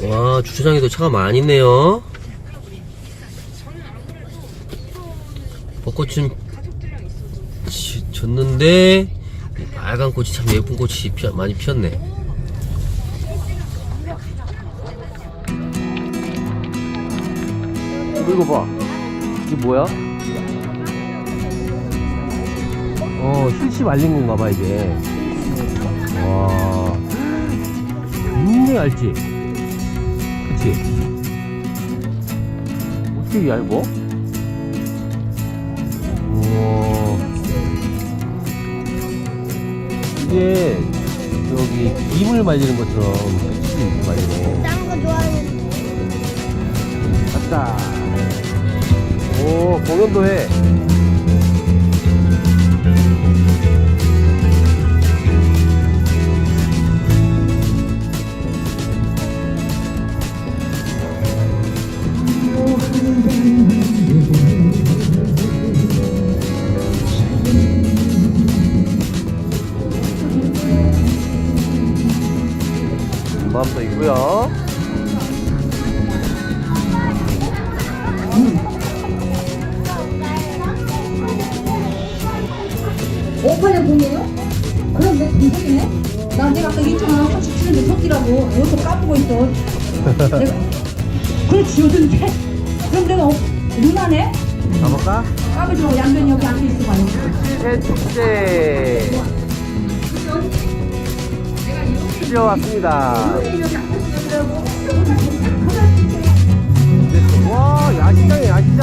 와, 주차장에도 차가 많이 있네요. 벚꽃은 졌는데 빨간 꽃이 참 예쁜 꽃이 많이 피었네. 이거 봐, 이게 뭐야? 실시 말린 건가 봐 이게. 와, 굉장히 얇지? 그치? 어떻게 얇어? 우와, 이게 여기 김을 말리는 것처럼 실시 말리네. 딴 거 좋아하는. 갔다. 오, 공연도 해. 밤도 있고요. 오빠네 봄이에요? 그럼 내 동생이네? 나 내가 아까 2,037인데 토끼라고 여기서 까보고 있어. 내가 그렇지 요즘에. 그럼 내가 누나네? 가볼까? 까불지 양변이 여기 앉아 있어 봐요. 축제 드디어 왔습니다. 와, 야시장이야, 야시장.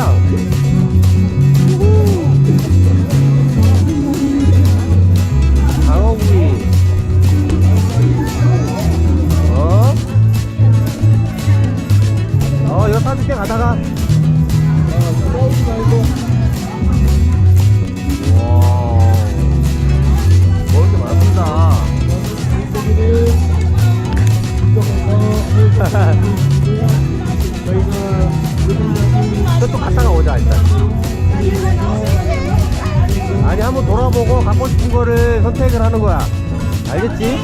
강어구이. 이거 사줄게 가다가. 먹을 게 많습니다. 또 갔다가 오자 일단. 아니 한번 돌아보고 갖고 싶은 거를 선택을 하는 거야. 알겠지?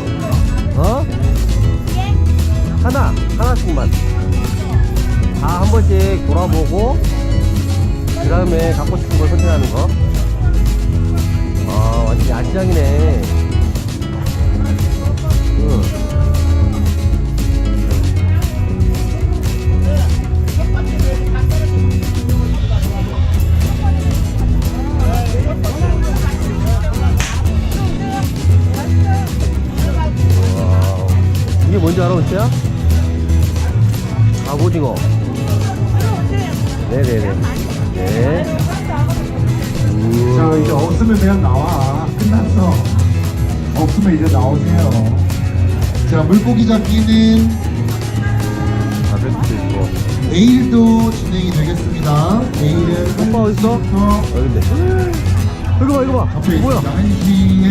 하나씩만 다 한 번씩 돌아보고 그 다음에 갖고 싶은 걸 선택하는 거. 완전 야시장이네. 이게 뭔지 알아, 은채야? 갑오징어. 네네네. 네. 자, 이제 없으면 그냥 나와. 끝났어. 없으면 이제 나오세요. 자, 물고기 잡기는 가볍게 있고. 내일도 진행이 되겠습니다. 내일은 오빠 어딨어? 1시부터 여긴데. 이거 봐, 이거 봐. 앞에 뭐야? 있습니다. 1시에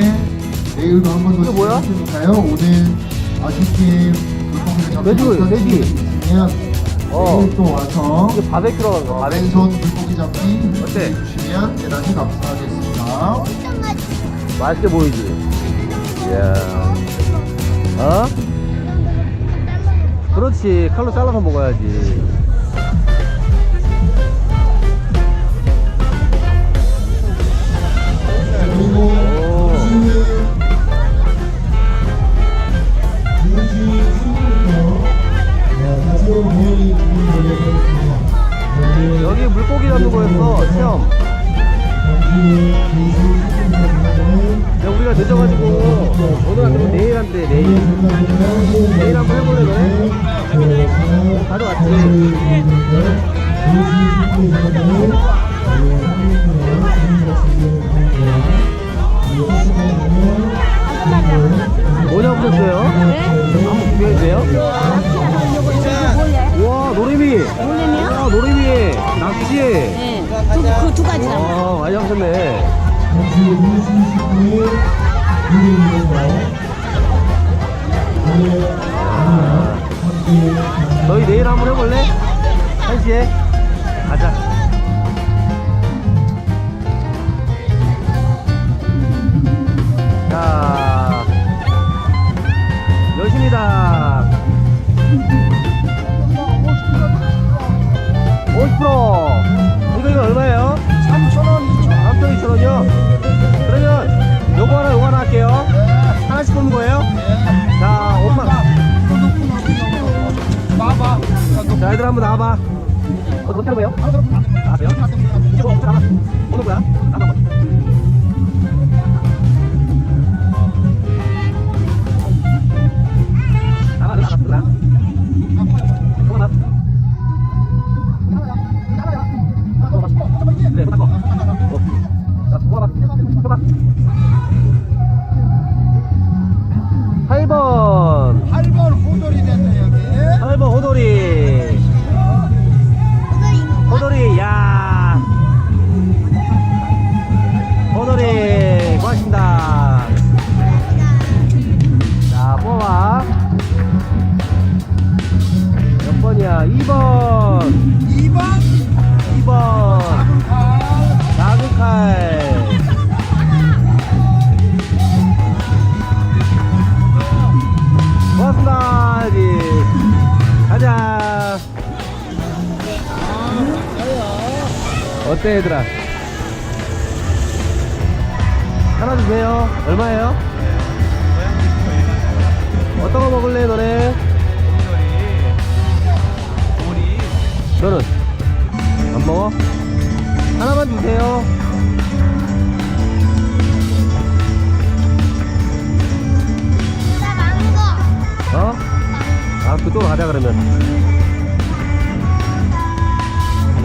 내일도 한 번 더 이거 뭐야? 진행할 테니까요. 오늘 아쉽게 물고기를 잡지 돼지, 못한 돼지. 분이 있으면 내일 또 와서 이게 바베큐라고 하는 거, 바베큐. 맨손 물고기 잡기 어때? 해주시면 대단히 감사하겠습니다. 맛있게 보이지? 이야. 그렇지. 칼로 잘라서 먹어야지. 그리고 오. 2시 10분부터 다채로운 공연이 진행되겠습니다. 여기 물고기 잡는 거였어, 체험. 근데 우리가 늦어가지고 오늘 안 되면 내일 한대, 내일. 내일 한번 해볼래, 너네? 바로 왔지. 뭐 잡으셨어요? 한번 구경해주세요. 우와, 노래미. 놀래미요? 노래미에 낚시에. 네. 그 두 가지 나와. 와, 많이 잡으셨네. 너희 내일 한번 해볼래? 1시에? 가자. 자, 한번 나와봐. 어떻게 하는 거예요? 나와세요. 이제 뭐 나와. 어느 거야? 나와. 나와. 그래, 또 닦어. 자, 뽑아봐. 뽑아. 8번. 8번 호돌이 됐네 여기. 8번 호돌이. 호돌이, 야. 호돌이, 고맙습니다. 자, 뽑아. 몇 번이야? 2번. 2번 2번. 작은 칼. 고맙습니다. 여기. 가자. 어때, 얘들아? 하나 주세요. 얼마예요? 어떤 거 먹을래, 너네? 너는? 안 먹어? 하나만 주세요. 어? 아, 그쪽으로 가자, 그러면.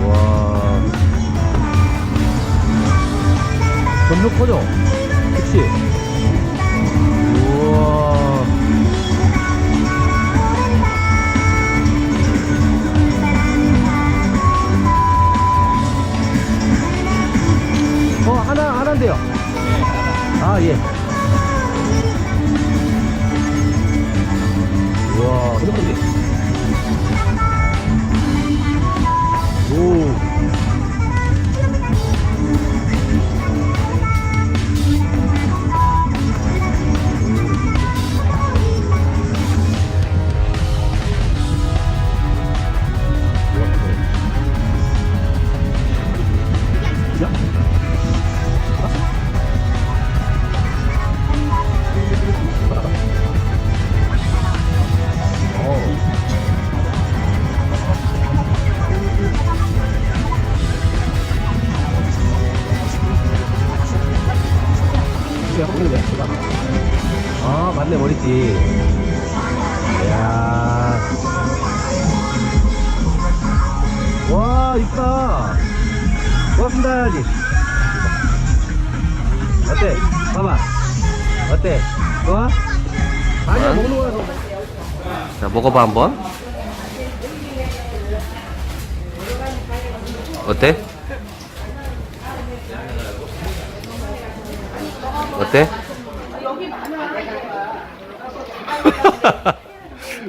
우와. 점점 커져. 그치? 우와. 하나인데요. 아, 예. 우와, 이거 뭔데? 오. 아, 맞네, 머리띠. 이야. 와, 이쁘다. 고맙습니다, 해야지. 어때? 봐봐. 어때? 좋아? 아니야, 먹는 거야, 너. 자, 먹어봐, 한번. 어때? 어때?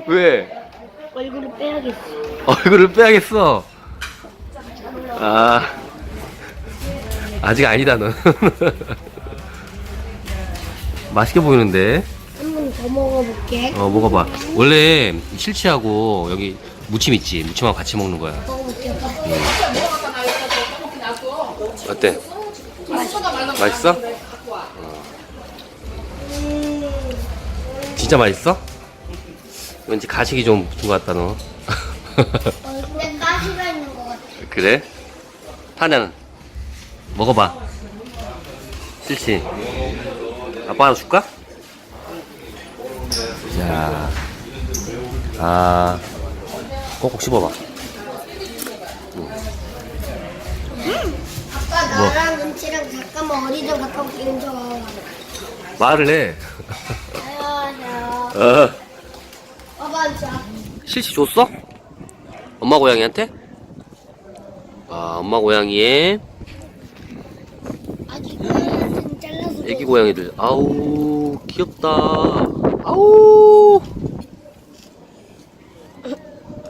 왜? 얼굴을 빼야겠어. 얼굴을 빼야겠어. 아, 아직 아니다, 너. 맛있게 보이는데? 한 번 더 먹어볼게. 먹어봐. 원래 실치하고 여기 무침 있지? 무침하고 같이 먹는 거야. 먹어볼게. 어때? 맛있어? 진짜 맛있어? 왠지 가식이 좀 붙은 것 같다, 너. 얼굴에 가시가 있는 것 같아. 그래? 타냐는? 먹어봐. 싫지? 아빠 하나 줄까? 자, 아, 꼭꼭 씹어봐. 아빠 나랑 눈치랑 잠깐만 어디 좀 갔다 올게. 좀. 말을 해. 안녕하세요. 아빠 자. 실치 줬어? 엄마 고양이한테? 아, 엄마 고양이의 아직은 잘라서. 애기 고양이들. 아우, 귀엽다. 아우.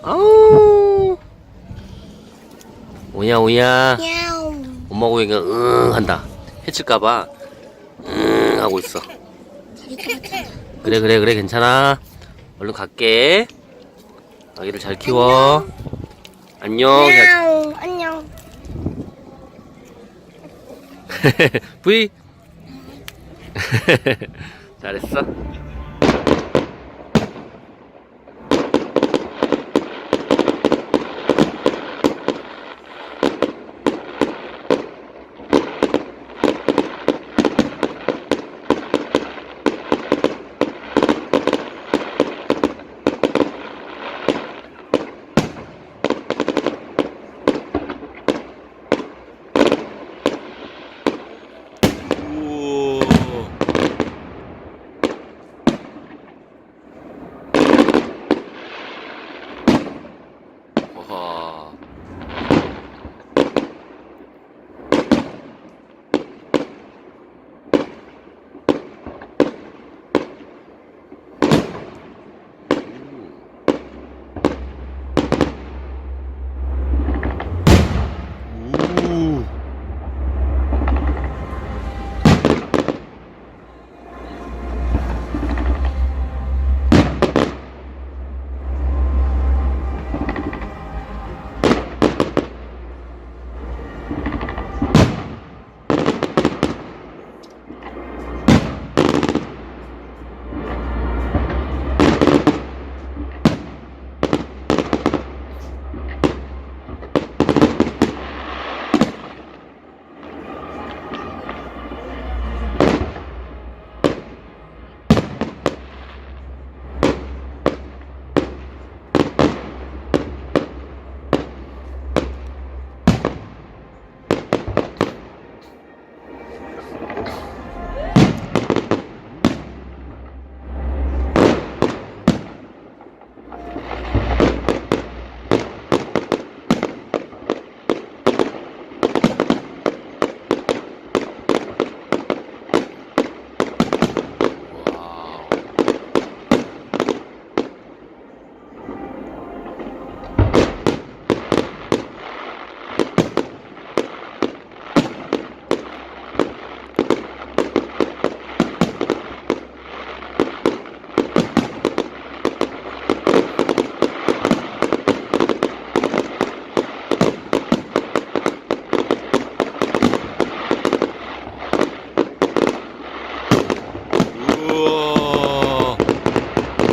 아우. 오야, 오야. 야옹. 엄마 고양이가 응 한다. 해칠까봐 응 하고 있어. 그래, 그래, 그래, 괜찮아. 얼른 갈게. 아기를 잘 키워. 안녕. 야옹. 안녕. 브이. 잘했어.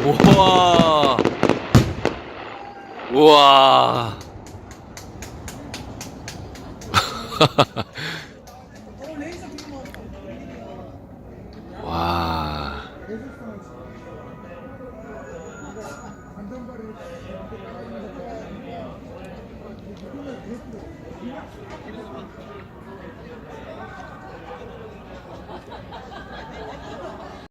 우와. 우와. 와.